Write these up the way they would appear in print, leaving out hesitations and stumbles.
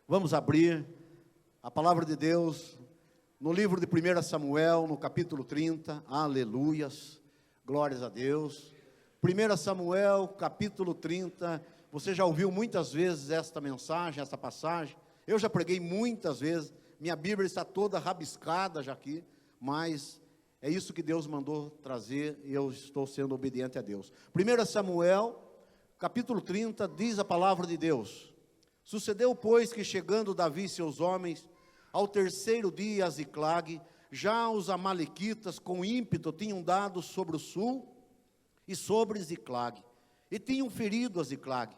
Vamos abrir a palavra de Deus no livro de 1 Samuel, no capítulo 30, aleluias, glórias a Deus. 1 Samuel, capítulo 30, você já ouviu muitas vezes esta mensagem, esta passagem, eu já preguei muitas vezes, minha Bíblia está toda rabiscada já aqui, mas é isso que Deus mandou trazer e eu estou sendo obediente a Deus. 1 Samuel, capítulo 30, diz a palavra de Deus: sucedeu, pois, que chegando Davi e seus homens, ao terceiro dia a Ziclague, já os amalequitas com ímpeto tinham dado sobre o sul e sobre Ziclague, e tinham ferido a Ziclague,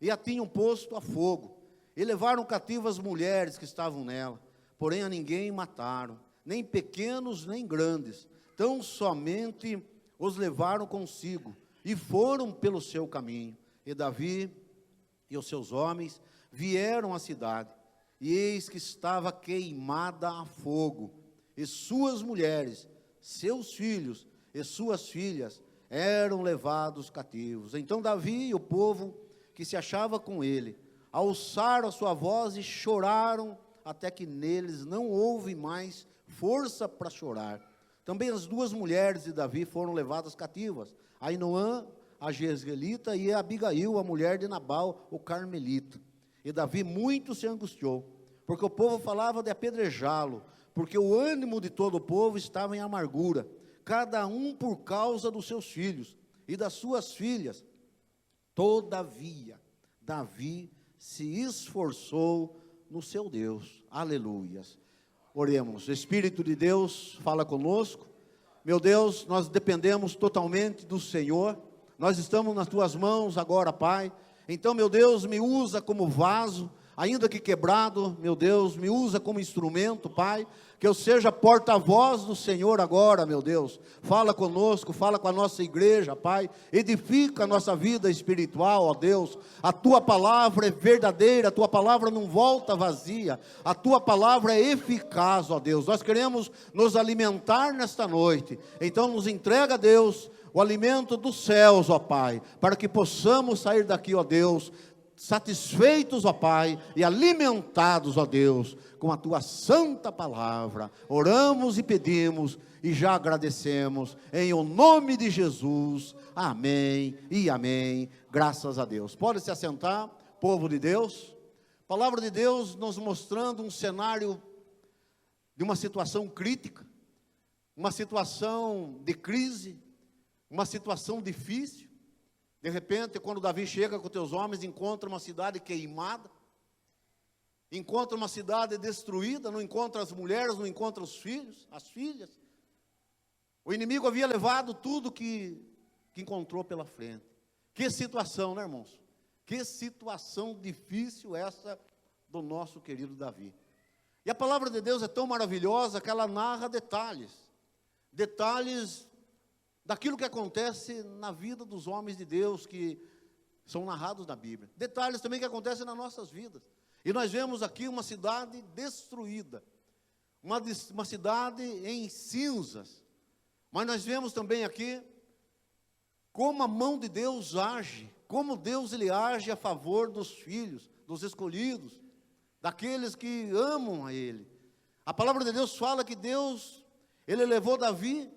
e a tinham posto a fogo, e levaram cativas mulheres que estavam nela, porém a ninguém mataram, nem pequenos nem grandes, tão somente os levaram consigo, e foram pelo seu caminho. E Davi e os seus homens vieram à cidade, e eis que estava queimada a fogo, e suas mulheres, seus filhos e suas filhas eram levados cativos. Então Davi e o povo que se achava com ele alçaram a sua voz e choraram, até que neles não houve mais força para chorar. Também as duas mulheres de Davi foram levadas cativas, Ainoã, a jezreelita, e a Abigail, a mulher de Nabal, o carmelita. E Davi muito se angustiou, porque o povo falava de apedrejá-lo, porque o ânimo de todo o povo estava em amargura, cada um por causa dos seus filhos e das suas filhas. Todavia, Davi se esforçou no seu Deus. Aleluias. Oremos. Espírito de Deus, fala conosco. Meu Deus, nós dependemos totalmente do Senhor. Nós estamos nas tuas mãos agora, Pai. Então, meu Deus, me usa como vaso, ainda que quebrado, meu Deus, me usa como instrumento, Pai, que eu seja porta-voz do Senhor agora, meu Deus. Fala conosco, fala com a nossa igreja, Pai, edifica a nossa vida espiritual, ó Deus. A tua palavra é verdadeira, a tua palavra não volta vazia, a tua palavra é eficaz, ó Deus. Nós queremos nos alimentar nesta noite, então nos entrega, Deus, o alimento dos céus, ó Pai, para que possamos sair daqui, ó Deus, satisfeitos, ó Pai, e alimentados, ó Deus, com a tua santa palavra. Oramos e pedimos e já agradecemos, em o nome de Jesus, amém e amém, graças a Deus. Pode se assentar, povo de Deus. Palavra de Deus nos mostrando um cenário de uma situação crítica, uma situação de crise, uma situação difícil. De repente, quando Davi chega com teus homens, encontra uma cidade queimada, encontra uma cidade destruída, não encontra as mulheres, não encontra os filhos, as filhas. O inimigo havia levado tudo que encontrou pela frente. Que situação, né, irmãos? Que situação difícil essa do nosso querido Davi. E a palavra de Deus é tão maravilhosa que ela narra detalhes daquilo que acontece na vida dos homens de Deus que são narrados na Bíblia. Detalhes também que acontecem nas nossas vidas. E nós vemos aqui uma cidade destruída, uma cidade em cinzas. Mas nós vemos também aqui como a mão de Deus age, como Deus ele age a favor dos filhos, dos escolhidos, daqueles que amam a Ele. A palavra de Deus fala que Deus, Ele levou Davi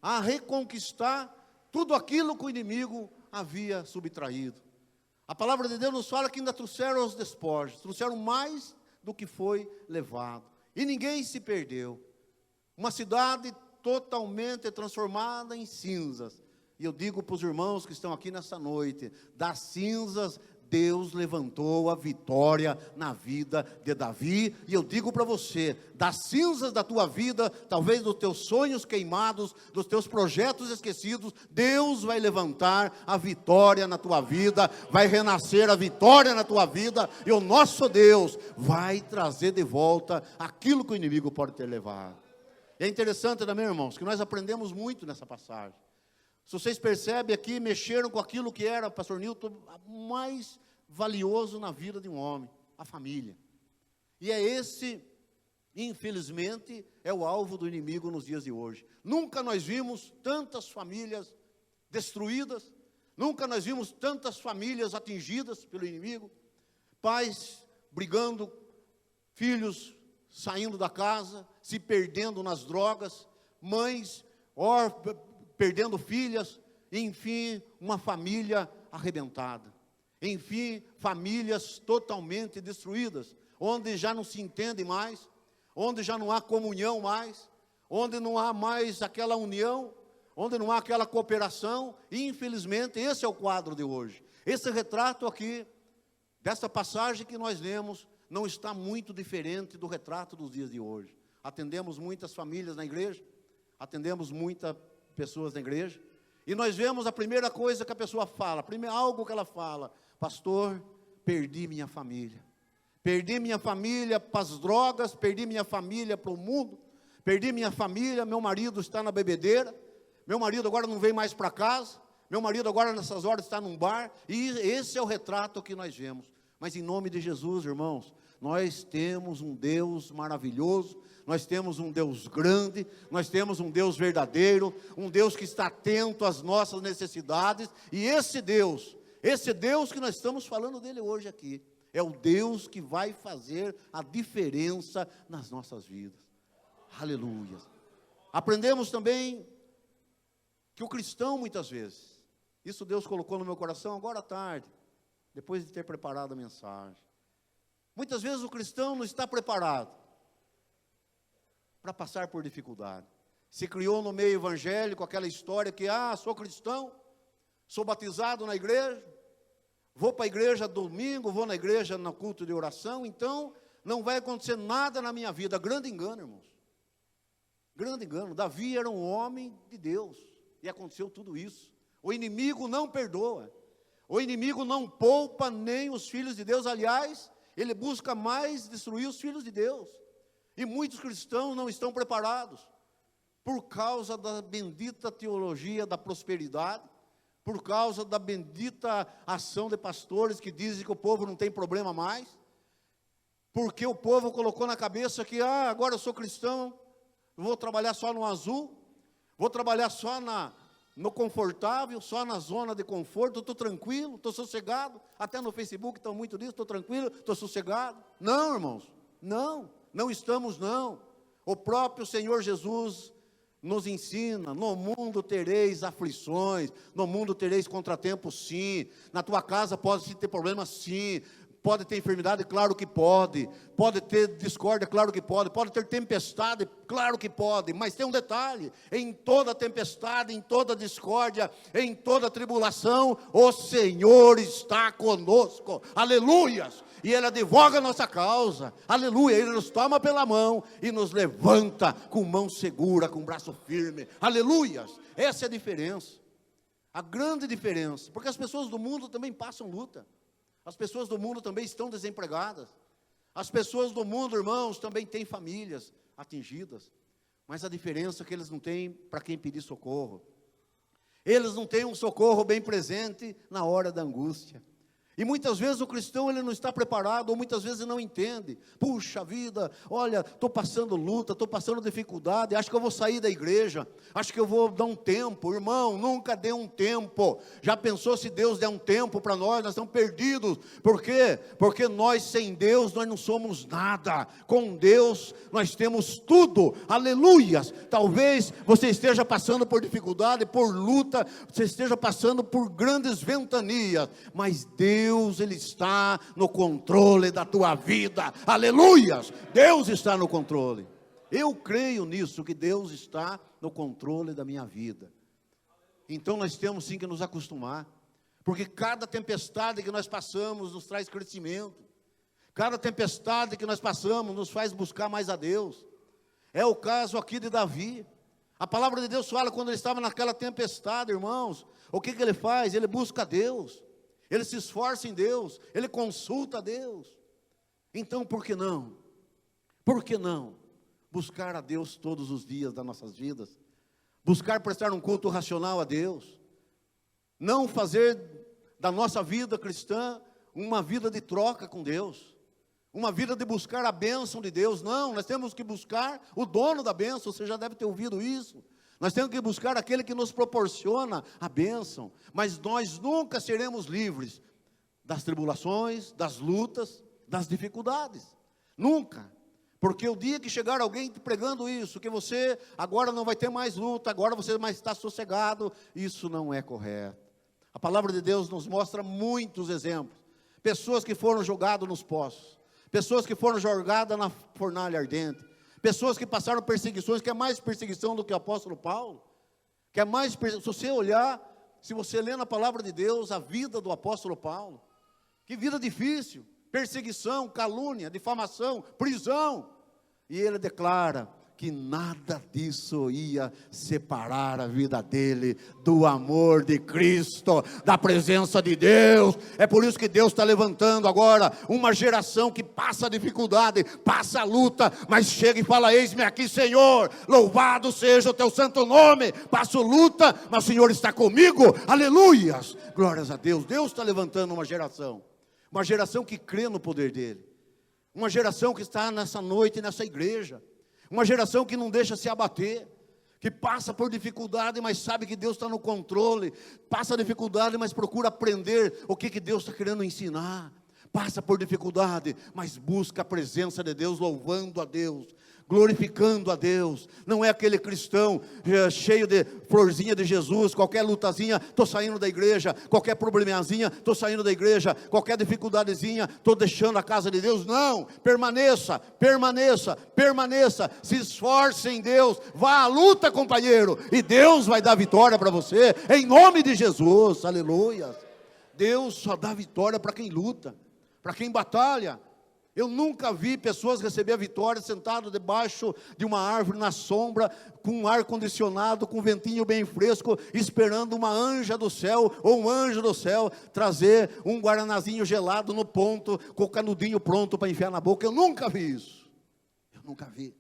a reconquistar tudo aquilo que o inimigo havia subtraído. A palavra de Deus nos fala que ainda trouxeram os despojos, trouxeram mais do que foi levado. E ninguém se perdeu. Uma cidade totalmente transformada em cinzas. E eu digo para os irmãos que estão aqui nessa noite, das cinzas Deus levantou a vitória na vida de Davi. E eu digo para você, das cinzas da tua vida, talvez dos teus sonhos queimados, dos teus projetos esquecidos, Deus vai levantar a vitória na tua vida, vai renascer a vitória na tua vida, e o nosso Deus vai trazer de volta aquilo que o inimigo pode ter levado. É interessante também, irmãos, que nós aprendemos muito nessa passagem. Se vocês percebem aqui, mexeram com aquilo que era, pastor Nilton, mais valioso na vida de um homem, a família. E é esse, infelizmente, é o alvo do inimigo nos dias de hoje. Nunca nós vimos tantas famílias destruídas, nunca nós vimos tantas famílias atingidas pelo inimigo, pais brigando filhos saindo da casa, se perdendo nas drogas, mães perdendo filhas, enfim, uma família arrebentada. Enfim, famílias totalmente destruídas, onde já não se entende mais, onde já não há comunhão mais, onde não há mais aquela união, onde não há aquela cooperação. E, infelizmente, esse é o quadro de hoje. Esse retrato aqui, dessa passagem que nós lemos, não está muito diferente do retrato dos dias de hoje. Atendemos muitas famílias na igreja, atendemos muitas pessoas na igreja, e nós vemos a primeira coisa que a pessoa fala, algo que ela fala: pastor, perdi minha família para as drogas, perdi minha família para o mundo, perdi minha família, meu marido está na bebedeira, meu marido agora não vem mais para casa, meu marido agora nessas horas está num bar. E esse é o retrato que nós vemos. Mas em nome de Jesus, irmãos, nós temos um Deus maravilhoso, nós temos um Deus grande, nós temos um Deus verdadeiro, um Deus que está atento às nossas necessidades. E esse Deus que nós estamos falando dele hoje aqui, é o Deus que vai fazer a diferença nas nossas vidas. Aleluia. Aprendemos também que o cristão, muitas vezes, isso Deus colocou no meu coração agora à tarde, depois de ter preparado a mensagem. Muitas vezes o cristão não está preparado para passar por dificuldade. Se criou no meio evangélico aquela história que, sou cristão, sou batizado na igreja, vou para a igreja domingo, vou na igreja no culto de oração, então não vai acontecer nada na minha vida. Grande engano, irmãos. Grande engano. Davi era um homem de Deus e aconteceu tudo isso. O inimigo não perdoa. O inimigo não poupa nem os filhos de Deus. Aliás, ele busca mais destruir os filhos de Deus. E muitos cristãos não estão preparados por causa da bendita teologia da prosperidade, por causa da bendita ação de pastores que dizem que o povo não tem problema mais, porque o povo colocou na cabeça que, agora eu sou cristão, vou trabalhar só no azul, vou trabalhar só no confortável, só na zona de conforto, estou tranquilo, estou sossegado. Até no Facebook estão muito disso, estou tranquilo, estou sossegado. Não, irmãos, não estamos não. O próprio Senhor Jesus nos ensina: no mundo tereis aflições, no mundo tereis contratempos, sim. Na tua casa pode ter problemas, sim. Pode ter enfermidade? Claro que pode. Pode ter discórdia? Claro que pode. Pode ter tempestade? Claro que pode. Mas tem um detalhe: em toda tempestade, em toda discórdia, em toda tribulação, o Senhor está conosco. Aleluias! E Ele advoga a nossa causa. Aleluia! Ele nos toma pela mão e nos levanta com mão segura, com braço firme. Aleluias! Essa é a diferença. A grande diferença. Porque as pessoas do mundo também passam luta. As pessoas do mundo também estão desempregadas. As pessoas do mundo, irmãos, também têm famílias atingidas. Mas a diferença é que eles não têm para quem pedir socorro. Eles não têm um socorro bem presente na hora da angústia. E muitas vezes o cristão ele não está preparado, ou muitas vezes não entende. Puxa vida, olha, estou passando luta, estou passando dificuldade, acho que eu vou sair da igreja, acho que eu vou dar um tempo. Irmão, nunca dê um tempo. Já pensou se Deus der um tempo para nós estamos perdidos. Por quê? Porque nós sem Deus, nós não somos nada. Com Deus, nós temos tudo. Aleluias! Talvez você esteja passando por dificuldade, por luta, você esteja passando por grandes ventanias, mas Deus, Ele está no controle da tua vida. Aleluias! Deus está no controle. Eu creio nisso, que Deus está no controle da minha vida. Então nós temos sim que nos acostumar, porque cada tempestade que nós passamos nos traz crescimento. Cada tempestade que nós passamos nos faz buscar mais a Deus. É o caso aqui de Davi. A palavra de Deus fala quando ele estava naquela tempestade, irmãos, o que ele faz? Ele busca a Deus. Ele se esforça em Deus, ele consulta a Deus. Então, por que não? Por que não buscar a Deus todos os dias das nossas vidas? Buscar prestar um culto racional a Deus. Não fazer da nossa vida cristã uma vida de troca com Deus. Uma vida de buscar a bênção de Deus. Não, nós temos que buscar o dono da bênção. Você já deve ter ouvido isso. Nós temos que buscar aquele que nos proporciona a bênção. Mas nós nunca seremos livres das tribulações, das lutas, das dificuldades. Nunca. Porque o dia que chegar alguém pregando isso, que você agora não vai ter mais luta, agora você mais está sossegado, isso não é correto. A palavra de Deus nos mostra muitos exemplos. Pessoas que foram jogadas nos poços, pessoas que foram jogadas na fornalha ardente, pessoas que passaram perseguições, que é mais perseguição do que o apóstolo Paulo, que é mais, se você olhar, se você ler na palavra de Deus, a vida do apóstolo Paulo, que vida difícil, perseguição, calúnia, difamação, prisão, e ele declara que nada disso ia separar a vida dele do amor de Cristo, da presença de Deus. É por isso que Deus está levantando agora uma geração que passa dificuldade, passa luta, mas chega e fala: eis-me aqui, Senhor, louvado seja o teu santo nome. Passo luta, mas o Senhor está comigo, aleluias, glórias a Deus. Deus está levantando uma geração que crê no poder dele, uma geração que está nessa noite, nessa igreja, uma geração que não deixa se abater, que passa por dificuldade, mas sabe que Deus está no controle, passa dificuldade, mas procura aprender o que Deus está querendo ensinar, passa por dificuldade, mas busca a presença de Deus, louvando a Deus, glorificando a Deus. Não é aquele cristão cheio de florzinha de Jesus, qualquer lutazinha, estou saindo da igreja, qualquer problemazinha, estou saindo da igreja, qualquer dificuldadezinha, estou deixando a casa de Deus. Não, permaneça, permaneça, permaneça, se esforce em Deus, vá à luta, companheiro, e Deus vai dar vitória para você, em nome de Jesus, aleluia. Deus só dá vitória para quem luta, para quem batalha. Eu nunca vi pessoas receber a vitória sentado debaixo de uma árvore na sombra, com um ar condicionado, com um ventinho bem fresco, esperando uma anja do céu, ou um anjo do céu, trazer um guaranazinho gelado no ponto, com o canudinho pronto para enfiar na boca. Eu nunca vi isso, eu nunca vi.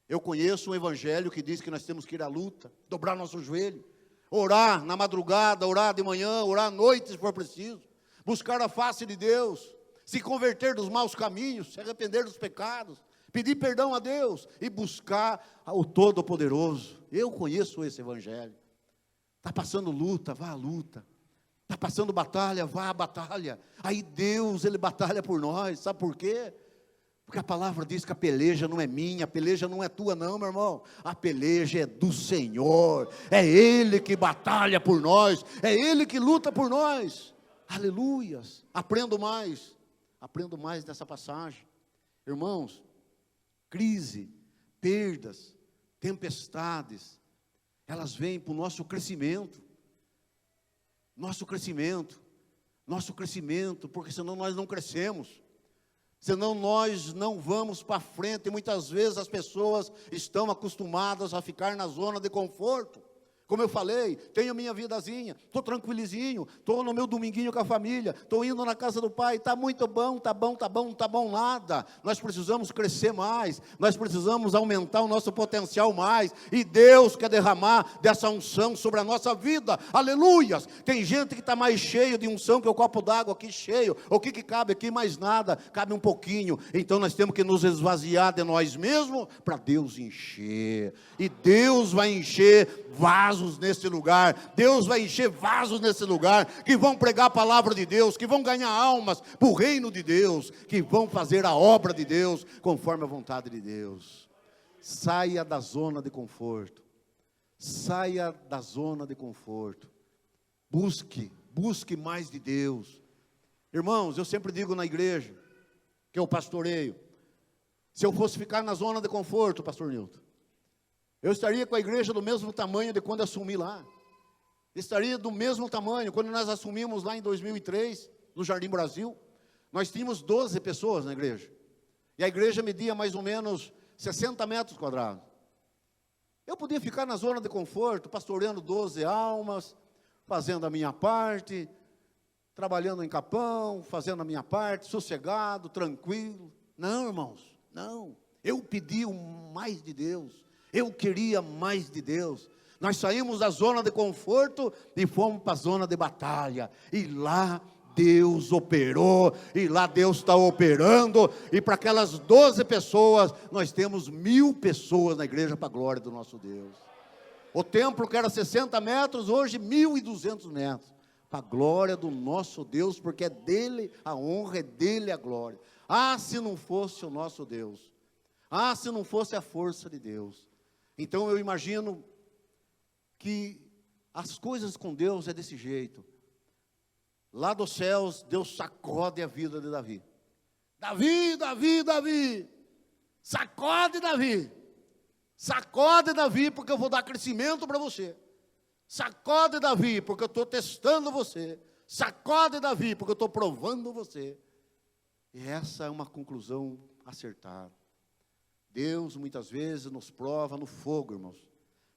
Eu conheço um evangelho que diz que nós temos que ir à luta, dobrar nosso joelho, orar na madrugada, orar de manhã, orar à noite se for preciso, buscar a face de Deus, se converter dos maus caminhos, se arrepender dos pecados, pedir perdão a Deus e buscar o Todo-Poderoso. Eu conheço esse evangelho. Está passando luta, vá à luta. Está passando batalha, vá à batalha. Aí Deus, Ele batalha por nós. Sabe por quê? Porque a palavra diz que a peleja não é minha, a peleja não é tua não, meu irmão. A peleja é do Senhor. É Ele que batalha por nós. É Ele que luta por nós. Aleluias. Aprendo mais dessa passagem. Irmãos, crise, perdas, tempestades, elas vêm para o nosso crescimento, porque senão nós não crescemos, senão nós não vamos para frente. E muitas vezes as pessoas estão acostumadas a ficar na zona de conforto. Como eu falei, tenho a minha vidazinha, estou tranquilizinho, estou no meu dominguinho com a família, estou indo na casa do pai, está muito bom, está bom, não está bom nada. Nós precisamos crescer mais, nós precisamos aumentar o nosso potencial mais, e Deus quer derramar dessa unção sobre a nossa vida, aleluias. Tem gente que está mais cheio de unção que o copo d'água aqui cheio, o que cabe aqui? Mais nada, cabe um pouquinho. Então nós temos que nos esvaziar de nós mesmos, para Deus encher, e Deus vai encher vasos nesse lugar, Deus vai encher vasos nesse lugar, que vão pregar a palavra de Deus, que vão ganhar almas para o reino de Deus, que vão fazer a obra de Deus, conforme a vontade de Deus. Saia da zona de conforto, saia da zona de conforto, busque mais de Deus. Irmãos, eu sempre digo na igreja, que eu pastoreio, se eu fosse ficar na zona de conforto, pastor Nilton, eu estaria com a igreja do mesmo tamanho de quando assumi lá. Estaria do mesmo tamanho. Quando nós assumimos lá em 2003, no Jardim Brasil, nós tínhamos 12 pessoas na igreja. E a igreja media mais ou menos 60 metros quadrados. Eu podia ficar na zona de conforto, pastoreando 12 almas, fazendo a minha parte, trabalhando em Capão, fazendo a minha parte, sossegado, tranquilo. Não, irmãos, não. Eu pedi o mais de Deus. Eu queria mais de Deus. Nós saímos da zona de conforto e fomos para a zona de batalha. E lá Deus operou, e lá Deus está operando. E para aquelas 12 pessoas, nós temos 1000 pessoas na igreja para a glória do nosso Deus. O templo que era 60 metros, hoje 1.200 metros. Para a glória do nosso Deus, porque é dele a honra, é dele a glória. Ah, se não fosse o nosso Deus. Ah, se não fosse a força de Deus. Então eu imagino que as coisas com Deus é desse jeito. Lá dos céus, Deus sacode a vida de Davi. Davi, Davi, Davi. Sacode Davi. Sacode Davi, porque eu vou dar crescimento para você. Sacode Davi, porque eu estou testando você. Sacode Davi, porque eu estou provando você. E essa é uma conclusão acertada. Deus muitas vezes nos prova no fogo, irmãos.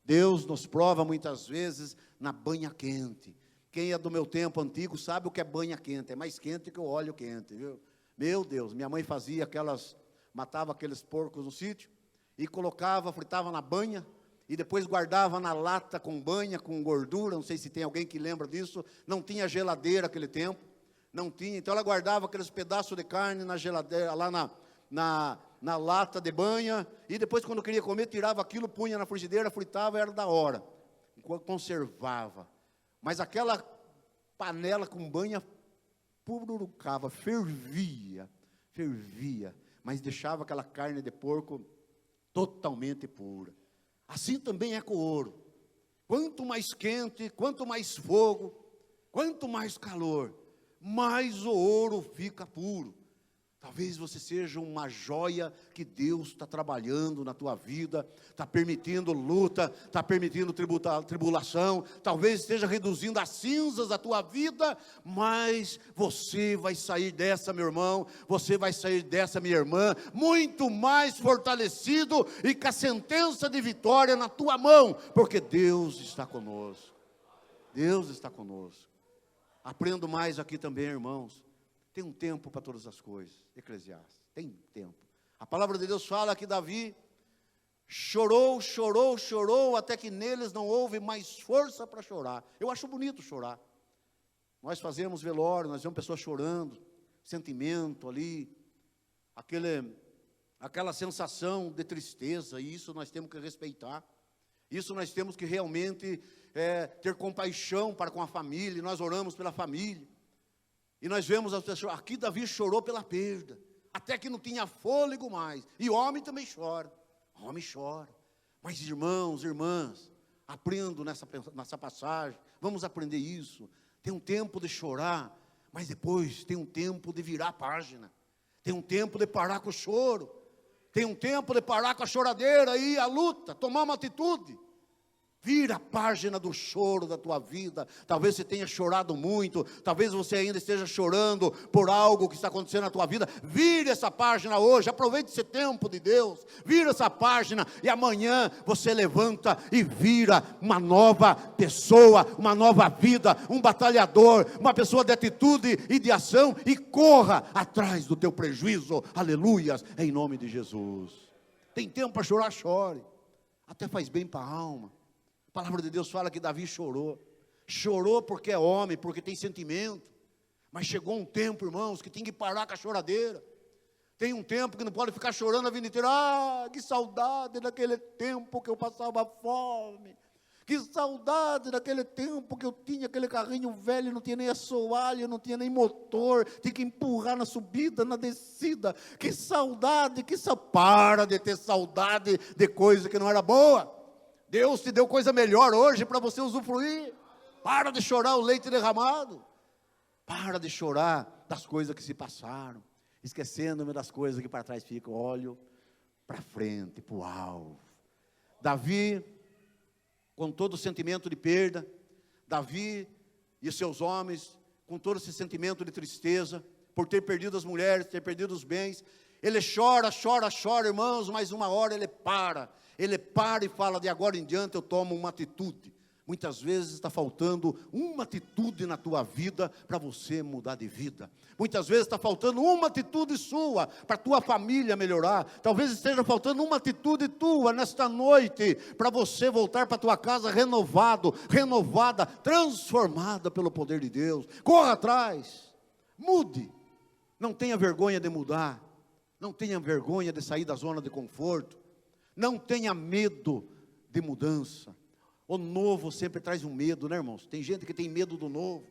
Deus nos prova muitas vezes na banha quente. Quem é do meu tempo antigo sabe o que é banha quente. É mais quente que o óleo quente, viu? Meu Deus, minha mãe fazia matava aqueles porcos no sítio e colocava, fritava na banha e depois guardava na lata com banha, com gordura. Não sei se tem alguém que lembra disso. Não tinha geladeira naquele tempo. Não tinha. Então ela guardava aqueles pedaços de carne na geladeira, lá na lata de banha, e depois quando queria comer, tirava aquilo, punha na frigideira, fritava, era da hora, enquanto conservava. Mas aquela panela com banha, pururucava, fervia, mas deixava aquela carne de porco totalmente pura. Assim também é com o ouro. Quanto mais quente, quanto mais fogo, quanto mais calor, mais o ouro fica puro. Talvez você seja uma joia que Deus está trabalhando na tua vida, está permitindo luta, está permitindo tribulação, talvez esteja reduzindo as cinzas da tua vida, mas você vai sair dessa, meu irmão, você vai sair dessa, minha irmã, muito mais fortalecido e com a sentença de vitória na tua mão, porque Deus está conosco. Deus está conosco. Aprendo mais aqui também, irmãos. Tem um tempo para todas as coisas. Eclesiastes, tem tempo. A palavra de Deus fala que Davi chorou, até que neles não houve mais força para chorar. Eu acho bonito chorar. Nós fazemos velório, nós vemos pessoas chorando, sentimento ali, aquela sensação de tristeza, e isso nós temos que respeitar. Isso nós temos que realmente ter compaixão para com a família, e nós oramos pela família. E nós vemos as pessoas, aqui Davi chorou pela perda, até que não tinha fôlego mais. E homem também chora, homem chora. Mas irmãos, irmãs, aprendo nessa passagem, vamos aprender isso. Tem um tempo de chorar, mas depois tem um tempo de virar a página. Tem um tempo de parar com o choro. Tem um tempo de parar com a choradeira e a luta, tomar uma atitude. Vira a página do choro da tua vida. Talvez você tenha chorado muito, talvez você ainda esteja chorando por algo que está acontecendo na tua vida. Vire essa página hoje, aproveite esse tempo de Deus. Vira essa página e amanhã você levanta e vira uma nova pessoa, uma nova vida, um batalhador, uma pessoa de atitude e de ação, e corra atrás do teu prejuízo. Aleluias, em nome de Jesus. Tem tempo para chorar, chore. Até faz bem para a alma. A palavra de Deus fala que Davi chorou. Chorou porque é homem, porque tem sentimento. Mas chegou um tempo, irmãos, que tem que parar com a choradeira. Tem um tempo que não pode ficar chorando a vida inteira. Ah, que saudade daquele tempo que eu passava fome. Que saudade daquele tempo que eu tinha aquele carrinho velho, não tinha nem assoalho, não tinha nem motor, tinha que empurrar na subida, na descida. Que saudade, para de ter saudade de coisa que não era boa. Deus te deu coisa melhor hoje para você usufruir. Para de chorar o leite derramado. Para de chorar das coisas que se passaram, esquecendo-me das coisas que para trás ficam. Olho para frente, para o alvo. Davi, com todo o sentimento de perda, Davi e seus homens, com todo esse sentimento de tristeza, por ter perdido as mulheres, ter perdido os bens, ele chora, irmãos, mas uma hora ele para e fala, de agora em diante eu tomo uma atitude. Muitas vezes está faltando uma atitude na tua vida para você mudar de vida. Muitas vezes está faltando uma atitude sua para a tua família melhorar. Talvez esteja faltando uma atitude tua nesta noite para você voltar para a tua casa renovada, transformada pelo poder de Deus. Corra atrás, mude, não tenha vergonha de mudar, não tenha vergonha de sair da zona de conforto, não tenha medo de mudança. O novo sempre traz um medo, né, irmãos? Tem gente que tem medo do novo.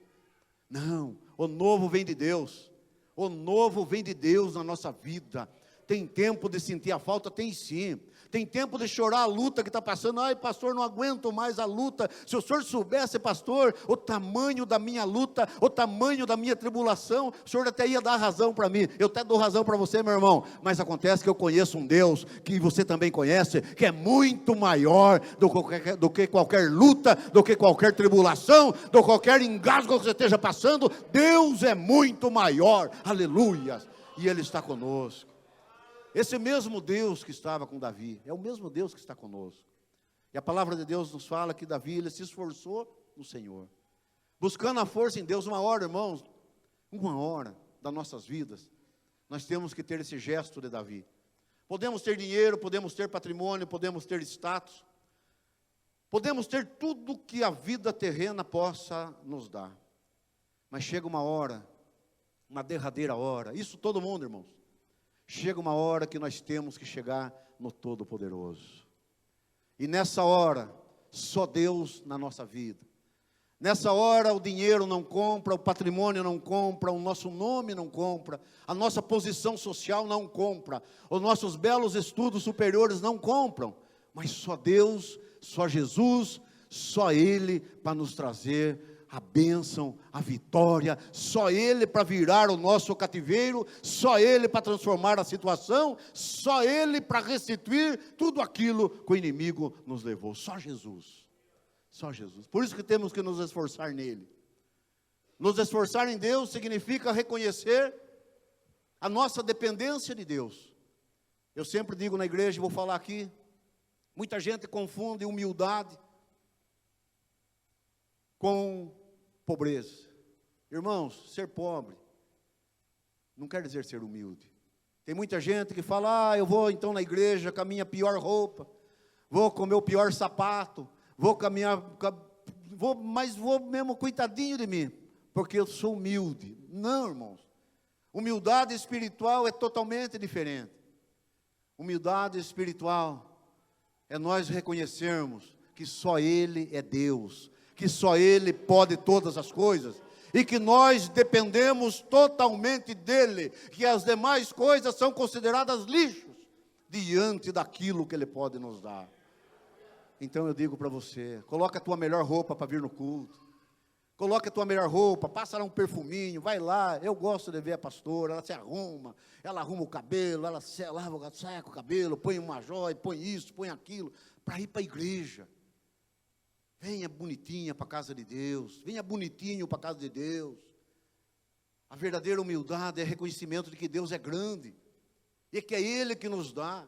Não, o novo vem de Deus. O novo vem de Deus na nossa vida. Tem tempo de sentir a falta? Tem sim. Tem tempo de chorar a luta que está passando. Ai, pastor, não aguento mais a luta. Se o senhor soubesse, pastor, o tamanho da minha luta, o tamanho da minha tribulação, o senhor até ia dar razão para mim. Eu até dou razão para você, meu irmão. Mas acontece que eu conheço um Deus, que você também conhece, que é muito maior do que qualquer luta, do que qualquer tribulação, do que qualquer engasgo que você esteja passando. Deus é muito maior. Aleluia. E Ele está conosco. Esse mesmo Deus que estava com Davi, é o mesmo Deus que está conosco. E a palavra de Deus nos fala que Davi, ele se esforçou no Senhor, buscando a força em Deus. Uma hora, irmãos, uma hora das nossas vidas, nós temos que ter esse gesto de Davi. Podemos ter dinheiro, podemos ter patrimônio, podemos ter status, podemos ter tudo que a vida terrena possa nos dar. Mas chega uma hora, uma derradeira hora, isso todo mundo, irmãos. Chega uma hora que nós temos que chegar no Todo-Poderoso. E nessa hora, só Deus na nossa vida. Nessa hora o dinheiro não compra, o patrimônio não compra, o nosso nome não compra, a nossa posição social não compra, os nossos belos estudos superiores não compram. Mas só Deus, só Jesus, só Ele para nos trazer a bênção, a vitória, só Ele para virar o nosso cativeiro, só Ele para transformar a situação, só Ele para restituir tudo aquilo que o inimigo nos levou, só Jesus, só Jesus. Por isso que temos que nos esforçar nele. Nos esforçar em Deus significa reconhecer a nossa dependência de Deus. Eu sempre digo na igreja, vou falar aqui, muita gente confunde humildade com pobreza. Irmãos, ser pobre não quer dizer ser humilde. Tem muita gente que fala, eu vou então na igreja com a minha pior roupa, vou com o meu pior sapato, mas vou mesmo coitadinho de mim, porque eu sou humilde. Não, irmãos, humildade espiritual é totalmente diferente. Humildade espiritual é nós reconhecermos que só Ele é Deus, que só Ele pode todas as coisas, e que nós dependemos totalmente dEle, que as demais coisas são consideradas lixos, diante daquilo que Ele pode nos dar. Então eu digo para você, coloca a tua melhor roupa para vir no culto, coloca a tua melhor roupa, passa lá um perfuminho, vai lá. Eu gosto de ver a pastora, ela se arruma, ela arruma o cabelo, ela lava, seca o cabelo, põe uma joia, põe isso, põe aquilo, para ir para a igreja. Venha bonitinha para a casa de Deus, venha bonitinho para a casa de Deus. A verdadeira humildade é reconhecimento de que Deus é grande, e que é Ele que nos dá.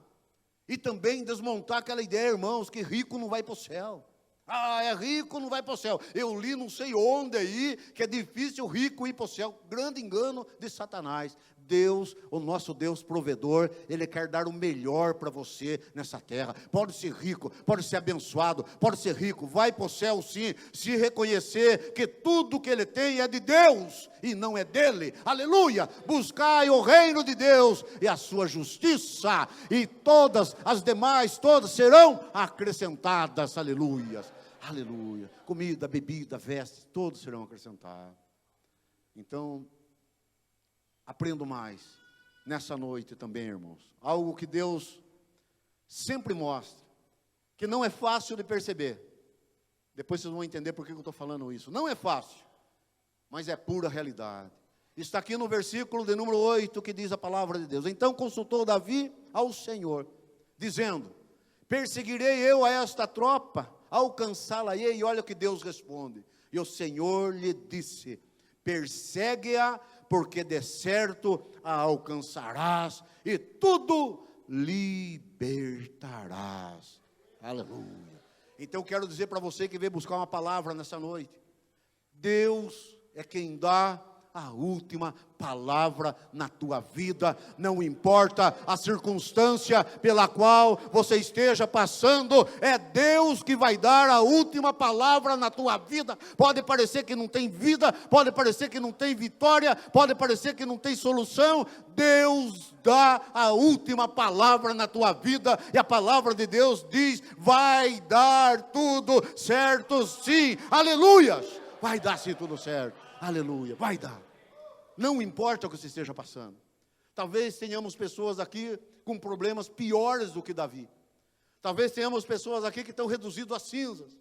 E também desmontar aquela ideia, irmãos, que rico não vai para o céu. Ah, é rico, não vai para o céu. Eu li não sei onde aí, que é difícil o rico ir para o céu. Grande engano de Satanás. Deus, o nosso Deus provedor, Ele quer dar o melhor para você nessa terra. Pode ser rico, pode ser abençoado, pode ser rico, vai para o céu sim, se reconhecer que tudo que Ele tem é de Deus e não é dele. Aleluia! Buscai o reino de Deus e a sua justiça, e todas as demais, todas serão acrescentadas. Aleluia! Aleluia! Comida, bebida, vestes, todos serão acrescentados. Então, aprendo mais nessa noite também, irmãos. Algo que Deus sempre mostra, que não é fácil de perceber. Depois vocês vão entender por que eu estou falando isso. Não é fácil, mas é pura realidade. Está aqui no versículo de número 8, que diz a palavra de Deus. Então consultou Davi ao Senhor, dizendo, perseguirei eu a esta tropa, alcançá-la-ei. E olha o que Deus responde. E o Senhor lhe disse, persegue-a, porque de certo a alcançarás, e tudo libertarás. Aleluia. Então quero dizer para você que veio buscar uma palavra nessa noite, Deus é quem dá a última palavra na tua vida. Não importa a circunstância pela qual você esteja passando, é Deus que vai dar a última palavra na tua vida. Pode parecer que não tem vida, pode parecer que não tem vitória, pode parecer que não tem solução. Deus dá a última palavra na tua vida, e a palavra de Deus diz, vai dar tudo certo sim. Aleluia! Vai dar sim tudo certo. Aleluia, vai dar. Não importa o que você esteja passando. Talvez tenhamos pessoas aqui com problemas piores do que Davi. Talvez tenhamos pessoas aqui que estão reduzidas a cinzas.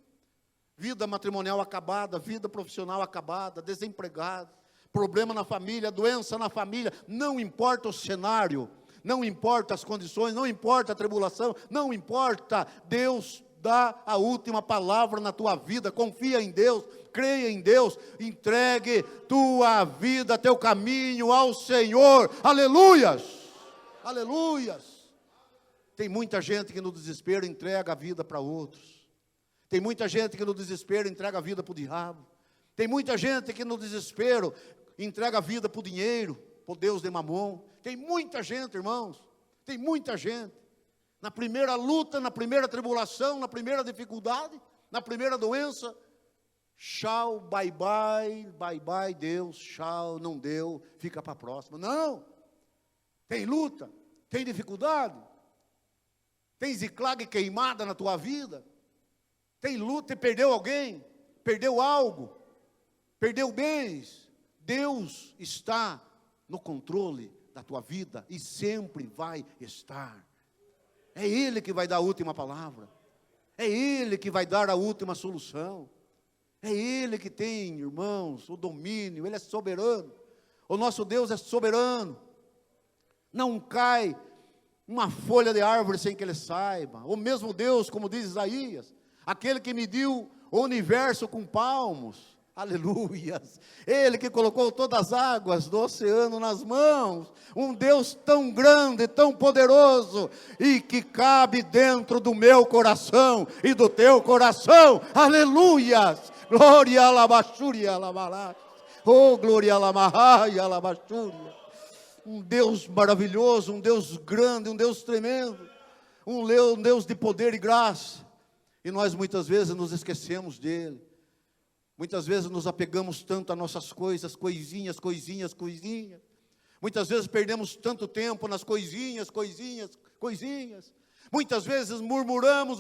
Vida matrimonial acabada, vida profissional acabada, desempregado, problema na família, doença na família. Não importa o cenário, não importa as condições, não importa a tribulação, não importa. Deus dá a última palavra na tua vida. Confia em Deus, creia em Deus, entregue tua vida, teu caminho ao Senhor. Aleluias, aleluias. Tem muita gente que no desespero entrega a vida para outros. Tem muita gente que no desespero entrega a vida para o diabo. Tem muita gente que no desespero entrega a vida para o dinheiro, para o Deus de Mamon. Tem muita gente, irmãos, tem muita gente. Na primeira luta, na primeira tribulação, na primeira dificuldade, na primeira doença, tchau, bye bye, bye bye, Deus, tchau, não deu, fica para a próxima. Não, tem luta, tem dificuldade, tem ziclague queimada na tua vida, tem luta e perdeu alguém, perdeu algo, perdeu bens. Deus está no controle da tua vida e sempre vai estar. É Ele que vai dar a última palavra. É Ele que vai dar a última solução. É Ele que tem, irmãos, o domínio. Ele é soberano. O nosso Deus é soberano. Não cai uma folha de árvore sem que Ele saiba. O mesmo Deus, como diz Isaías, aquele que mediu o universo com palmos. Aleluias. Ele que colocou todas as águas do oceano nas mãos. Um Deus tão grande, tão poderoso, e que cabe dentro do meu coração e do teu coração. Aleluias. Glória a Labachúria, Labalá. Oh, glória a Lamahai, a Labachúria. Um Deus maravilhoso, um Deus grande, um Deus tremendo. Um Deus de poder e graça. E nós muitas vezes nos esquecemos dele. Muitas vezes nos apegamos tanto a nossas coisas, coisinhas. Muitas vezes perdemos tanto tempo nas coisinhas. Muitas vezes murmuramos,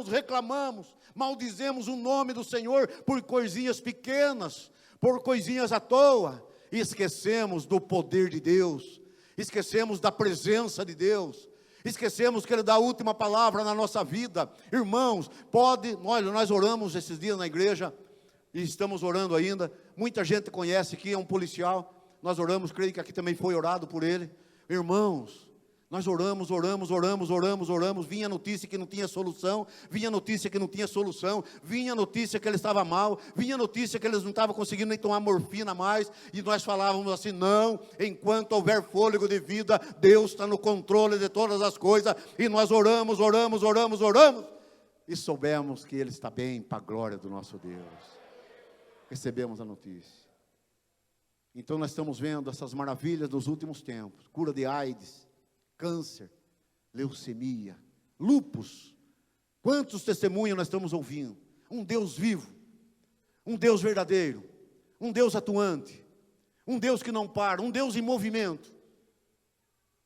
reclamamos, maldizemos o nome do Senhor por coisinhas pequenas, por coisinhas à toa. E esquecemos do poder de Deus, esquecemos da presença de Deus. Esquecemos que Ele dá a última palavra na nossa vida. Irmãos, olha, nós oramos esses dias na igreja, e estamos orando ainda. Muita gente conhece aqui, é um policial. Nós oramos, creio que aqui também foi orado por ele. Irmãos, nós oramos. Vinha notícia que não tinha solução. Vinha notícia que ele estava mal. Vinha notícia que eles não estavam conseguindo nem tomar morfina mais. E nós falávamos assim: não, enquanto houver fôlego de vida, Deus está no controle de todas as coisas. E nós oramos. E soubemos que ele está bem, para a glória do nosso Deus. Recebemos a notícia. Então nós estamos vendo essas maravilhas dos últimos tempos. Cura de AIDS, câncer, leucemia, lúpus. Quantos testemunhos nós estamos ouvindo? Um Deus vivo, um Deus verdadeiro, um Deus atuante, um Deus que não para, um Deus em movimento.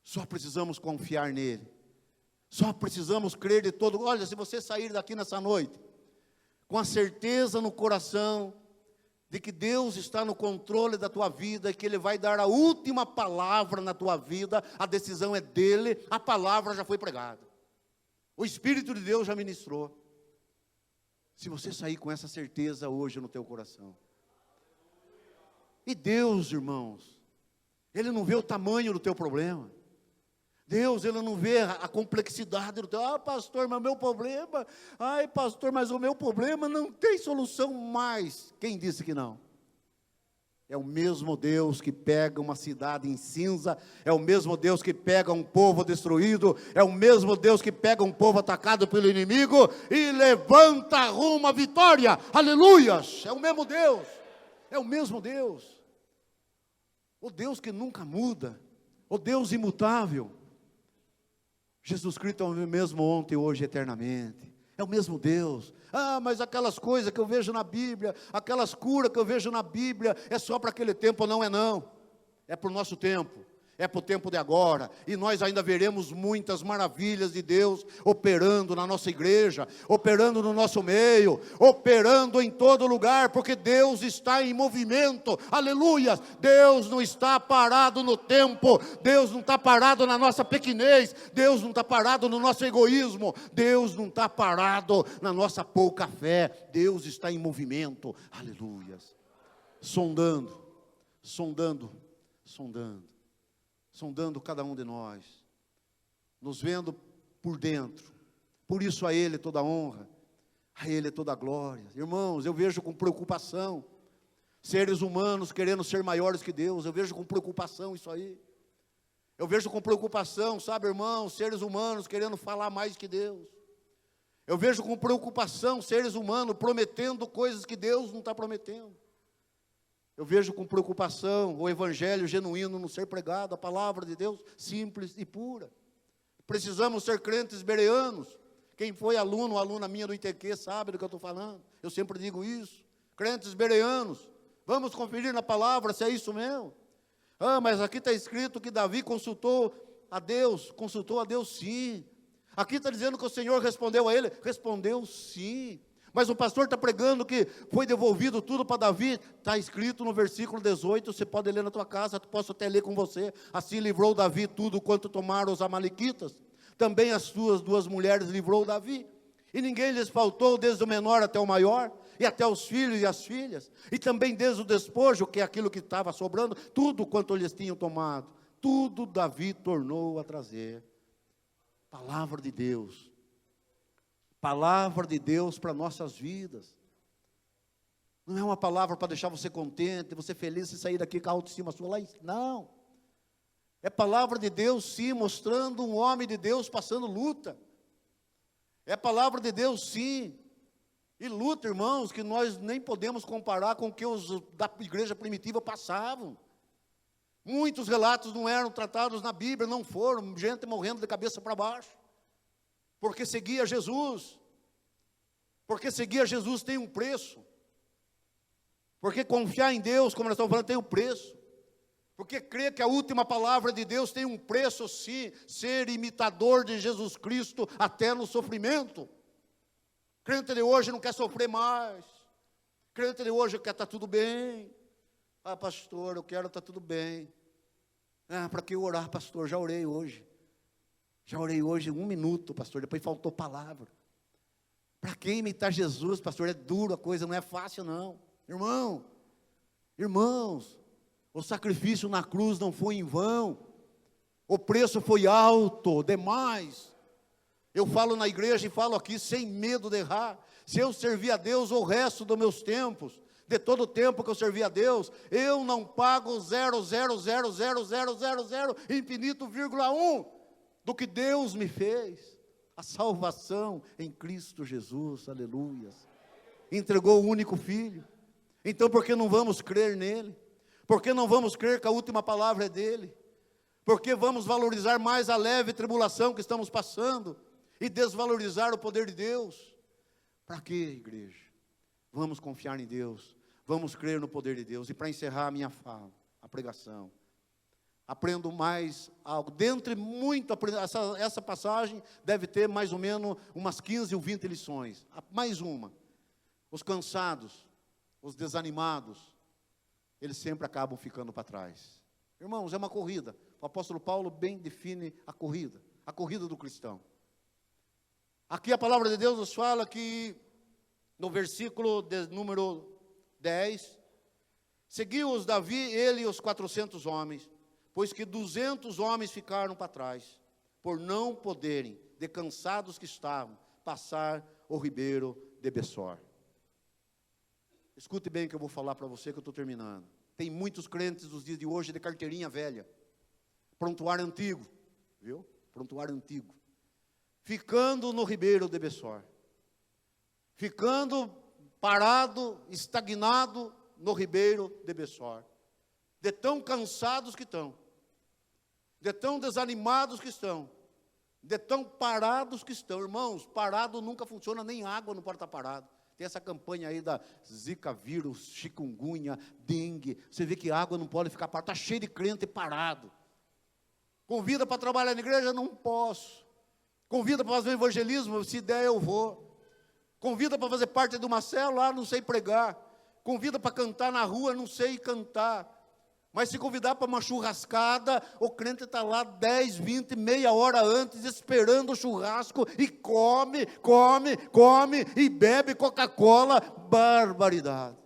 Só precisamos confiar nele. Só precisamos crer de todo. Olha, se você sair daqui nessa noite com a certeza no coração de que Deus está no controle da tua vida, e que Ele vai dar a última palavra na tua vida, a decisão é dEle, a palavra já foi pregada, o Espírito de Deus já ministrou. Se você sair com essa certeza hoje no teu coração, e Deus, irmãos, Ele não vê o tamanho do teu problema. Deus, Ele não vê a complexidade do teu. Pastor, mas o meu problema. Pastor, mas o meu problema não tem solução mais. Quem disse que não? É o mesmo Deus que pega uma cidade em cinza. É o mesmo Deus que pega um povo destruído. É o mesmo Deus que pega um povo atacado pelo inimigo e levanta rumo à vitória. Aleluias! É o mesmo Deus. É o mesmo Deus. O Deus que nunca muda. O Deus imutável. Jesus Cristo é o mesmo ontem, hoje, eternamente. É o mesmo Deus. Mas aquelas coisas que eu vejo na Bíblia, aquelas curas que eu vejo na Bíblia, é só para aquele tempo. Não é não. É para o nosso tempo. é para o tempo de agora, e nós ainda veremos muitas maravilhas de Deus operando na nossa igreja, operando no nosso meio, operando em todo lugar, porque Deus está em movimento, aleluia. Deus não está parado no tempo, Deus não está parado na nossa pequenez, Deus não está parado no nosso egoísmo, Deus não está parado na nossa pouca fé, Deus está em movimento, aleluia. Sondando cada um de nós, nos vendo por dentro. Por isso a Ele toda honra, a Ele toda glória. Irmãos, eu vejo com preocupação seres humanos querendo ser maiores que Deus. Eu vejo com preocupação isso aí. Eu vejo com preocupação, sabe, irmãos, seres humanos querendo falar mais que Deus. Eu vejo com preocupação seres humanos prometendo coisas que Deus não está prometendo. Eu vejo com preocupação o evangelho genuíno não ser pregado, a palavra de Deus simples e pura. Precisamos ser crentes bereanos. Quem foi aluno ou aluna minha do ITQ sabe do que eu estou falando. Eu sempre digo isso. Crentes bereanos. Vamos conferir na palavra se é isso mesmo. Mas aqui está escrito que Davi consultou a Deus sim. Aqui está dizendo que o Senhor respondeu a ele. Respondeu sim. Mas o pastor está pregando que foi devolvido tudo para Davi. Está escrito no versículo 18, você pode ler na tua casa, posso até ler com você. Assim livrou Davi tudo quanto tomaram os amalequitas. Também as suas 2 mulheres livrou Davi. E ninguém lhes faltou, desde o menor até o maior, e até os filhos e as filhas. E também desde o despojo, que é aquilo que estava sobrando, tudo quanto lhes tinham tomado. Tudo Davi tornou a trazer. Palavra de Deus. Palavra de Deus para nossas vidas. Não é uma palavra para deixar você contente, você feliz e sair daqui com a autoestima sua lá. Não. É palavra de Deus, sim, mostrando um homem de Deus passando luta. É palavra de Deus, sim. E luta, irmãos, que nós nem podemos comparar com o que os da igreja primitiva passavam. Muitos relatos não eram tratados na Bíblia, não foram, gente morrendo de cabeça para baixo. Porque seguia Jesus. Porque seguir Jesus tem um preço. Porque confiar em Deus, como nós estamos falando, tem um preço. Porque crer que a última palavra de Deus tem um preço, sim. Ser imitador de Jesus Cristo até no sofrimento. Crente de hoje não quer sofrer mais. Crente de hoje quer estar tudo bem. Pastor, eu quero estar tudo bem. Para que orar, pastor? Já orei hoje. Já orei hoje 1 minuto, pastor, depois faltou palavra. Para quem imitar Jesus, pastor, é duro a coisa, não é fácil não. Irmãos, o sacrifício na cruz não foi em vão. O preço foi alto, demais. Eu falo na igreja e falo aqui sem medo de errar. Se eu servir a Deus o resto dos meus tempos, de todo o tempo que eu servi a Deus, eu não pago 0,0000000 infinito, vírgula 1 do que Deus me fez. A salvação em Cristo Jesus, aleluia. Entregou o único Filho. Então por que não vamos crer nele? Por que não vamos crer que a última palavra é dele? Por que vamos valorizar mais a leve tribulação que estamos passando e desvalorizar o poder de Deus? Para quê, igreja? Vamos confiar em Deus, vamos crer no poder de Deus. E para encerrar a minha fala, a pregação, aprendo mais algo. Dentre muito, essa passagem deve ter mais ou menos umas 15 ou 20 lições. Mais uma. Os cansados, os desanimados, eles sempre acabam ficando para trás. Irmãos, é uma corrida. O apóstolo Paulo bem define a corrida do cristão. Aqui a palavra de Deus nos fala que, no versículo número 10, seguiu-os Davi, ele e os 400 homens, pois que 200 homens ficaram para trás, por não poderem, de cansados que estavam, passar o ribeiro de Bessor. Escute bem o que eu vou falar para você, que eu estou terminando. Tem muitos crentes dos dias de hoje de carteirinha velha, prontuário antigo, viu? Prontuário antigo. Ficando no ribeiro de Bessor. Ficando parado, estagnado no ribeiro de Bessor. De tão cansados que estão. De tão desanimados que estão. De tão parados que estão. Irmãos, parado nunca funciona, nem água não pode estar parado. Tem essa campanha aí da Zika vírus, chikungunya, dengue. Você vê que a água não pode ficar parada. Está cheio de crente parado. Convida para trabalhar na igreja? Não posso. Convida para fazer um evangelismo? Se der, eu vou. Convida para fazer parte de uma célula? Não sei pregar. Convida para cantar na rua? Não sei cantar. Mas se convidar para uma churrascada, o crente está lá 10, 20, meia hora antes, esperando o churrasco, e come, e bebe Coca-Cola. Barbaridade.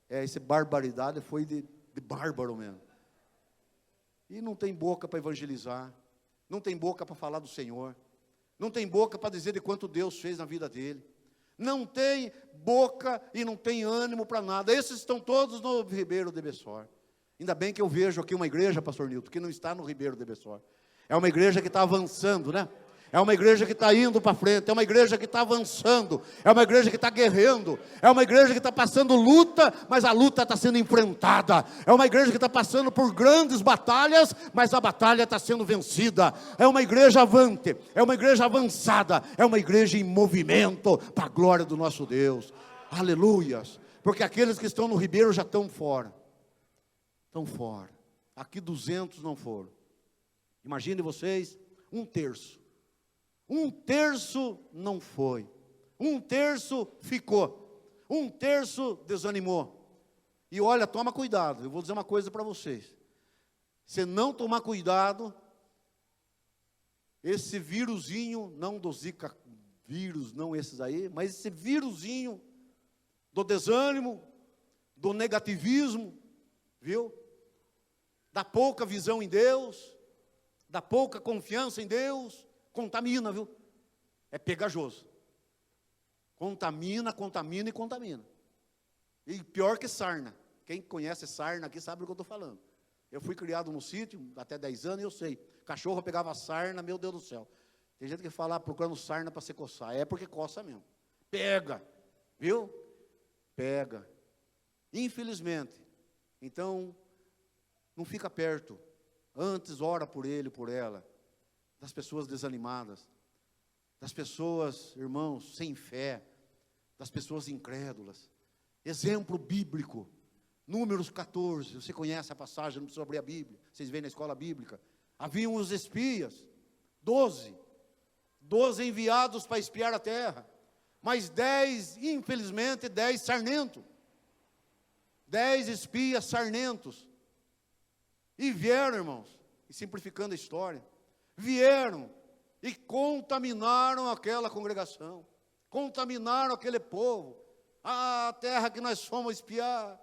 Essa barbaridade foi de bárbaro mesmo. E não tem boca para evangelizar, não tem boca para falar do Senhor, não tem boca para dizer de quanto Deus fez na vida dele, não tem boca e não tem ânimo para nada. Esses estão todos no Ribeiro de Bessor. Ainda bem que eu vejo aqui uma igreja, pastor Nilton, que não está no Ribeiro de Bessor. É uma igreja que está avançando, né? É uma igreja que está indo para frente, é uma igreja que está avançando, é uma igreja que está guerreando, é uma igreja que está passando luta, mas a luta está sendo enfrentada, é uma igreja que está passando por grandes batalhas, mas a batalha está sendo vencida, é uma igreja avante, é uma igreja avançada, é uma igreja em movimento, para a glória do nosso Deus, aleluias, porque aqueles que estão no Ribeiro já estão fora, aqui 200 não foram, imagine vocês, 1/3, 1/3 não foi, 1/3 ficou, 1/3 desanimou. E olha, toma cuidado, eu vou dizer uma coisa para vocês. Se não tomar cuidado, esse vírusinho, não do Zika vírus, não esses aí, mas esse vírusinho do desânimo, do negativismo, viu? Da pouca visão em Deus, da pouca confiança em Deus, contamina, viu? É pegajoso. Contamina. E pior que sarna. Quem conhece sarna aqui sabe do que eu estou falando. Eu fui criado no sítio, até 10 anos, e eu sei. Cachorro pegava sarna, meu Deus do céu. Tem gente que fala procurando sarna para se coçar. É porque coça mesmo. Pega, viu? Pega. Infelizmente. Então, não fica perto. Antes ora por ele, por ela. Das pessoas desanimadas, das pessoas, irmãos, sem fé, das pessoas incrédulas. Exemplo bíblico, Números 14, você conhece a passagem, não precisa abrir a Bíblia, vocês veem na escola bíblica. Haviam os espias, 12 enviados para espiar a terra, mas 10, infelizmente, 10 sarnentos, 10 espias sarnentos, e vieram, irmãos, e simplificando a história, vieram e contaminaram aquela congregação, contaminaram aquele povo. A terra que nós fomos espiar,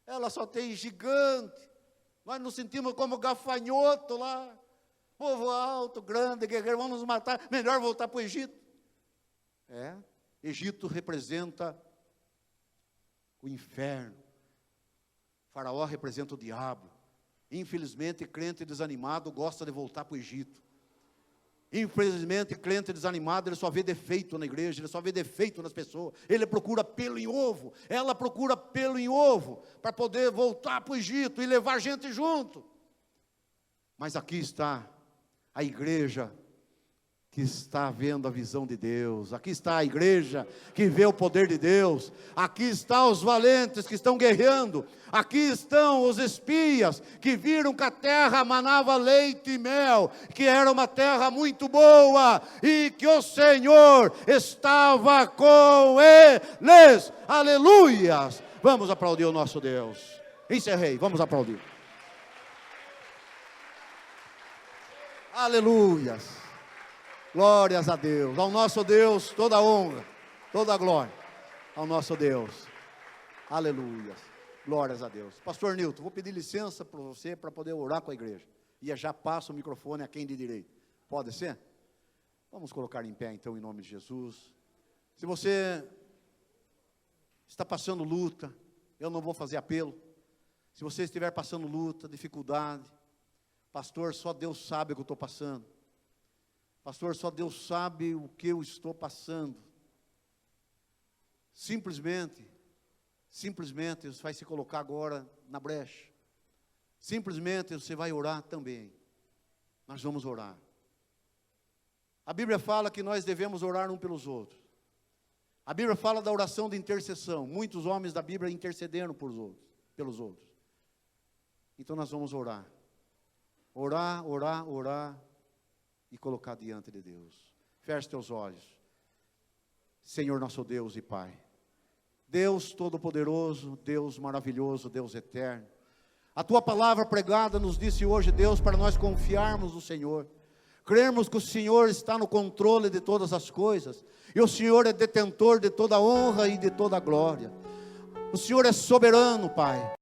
ela só tem gigante, nós nos sentimos como gafanhoto lá, povo alto, grande, guerreiro, vamos nos matar, melhor voltar para o Egito. Egito representa o inferno, Faraó representa o diabo. Infelizmente, crente desanimado gosta de voltar para o Egito. Infelizmente, crente desanimado, ele só vê defeito na igreja, ele só vê defeito nas pessoas, ele procura pelo em ovo, ela procura pelo em ovo, para poder voltar para o Egito e levar gente junto. Mas aqui está a igreja que está vendo a visão de Deus, aqui está a igreja que vê o poder de Deus, aqui estão os valentes que estão guerreando, aqui estão os espias que viram que a terra manava leite e mel, que era uma terra muito boa, e que o Senhor estava com eles, aleluias. Vamos aplaudir o nosso Deus. Encerrei, vamos aplaudir. Aleluias. Glórias a Deus, ao nosso Deus, toda a honra, toda a glória, ao nosso Deus, aleluia, glórias a Deus. Pastor Nilton, vou pedir licença para você, para poder orar com a igreja, e já passo o microfone a quem de direito, pode ser? Vamos colocar em pé então, em nome de Jesus. Se você está passando luta, eu não vou fazer apelo. Se você estiver passando luta, dificuldade, pastor, só Deus sabe o que eu estou passando. Pastor, só Deus sabe o que eu estou passando. Simplesmente você vai se colocar agora na brecha. Simplesmente você vai orar também. Nós vamos orar. A Bíblia fala que nós devemos orar um pelos outros. A Bíblia fala da oração de intercessão. Muitos homens da Bíblia intercederam pelos outros. Então nós vamos orar. Orar, orar, orar e colocar diante de Deus. Feche teus olhos. Senhor nosso Deus e Pai, Deus Todo-Poderoso, Deus maravilhoso, Deus eterno, a Tua palavra pregada nos disse hoje, Deus, para nós confiarmos no Senhor, crermos que o Senhor está no controle de todas as coisas, e o Senhor é detentor de toda a honra e de toda a glória. O Senhor é soberano, Pai.